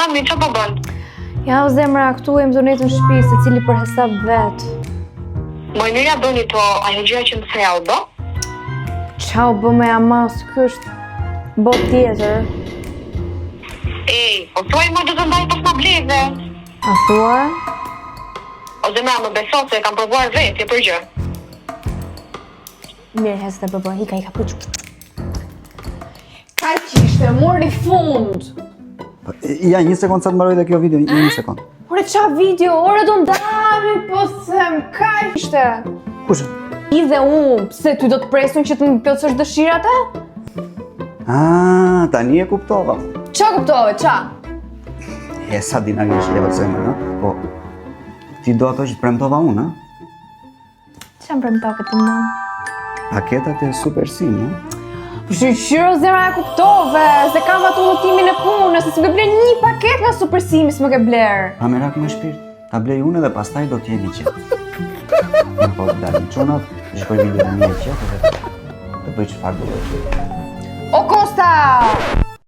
Ami, që po bën? Ja, o zemra, këtu e më zonetën shtëpi, se cili për hesab vetë. Moj mirja bëni po, ajo gjëja që më thea u bë? Qa u bë me ama, së kjo është bot tjetër. Ej, o thuaj më do të ndaj pas më bleve. A thua? O zemra, më beso se e kam provuar vetë, për gjë. Mirë, hesë të bëbë, hika përqë. Ka qishte, mori fund. Ja, 1 sekund sa të mbaroj dhe kjo video, 1 sekund. Ore, qa video? Ore, do ndami, po them, ka qishte. Kushe? I dhe unë, pse ty do të presun që të më plotësosh dëshirat e? Tani e kuptova. Qa kuptove, qa? E sa dinamisht levet zemër, në? Po, ti do ato që të premtova unë, në? Qa më premtove të më? Paketat e Super Sim, në? Po shqyro zemra e kuptove, se kam ato udhëtimin e punës, se si më bler 1 paket nga Super Sim, s'më ke bler. Pa merak me shpirt, ta blej unë dhe pastaj do t'jeni qetë. Në po të dalim qunat, shkoj video në një qetë dhe të bëj çfarë do të. O Kosta!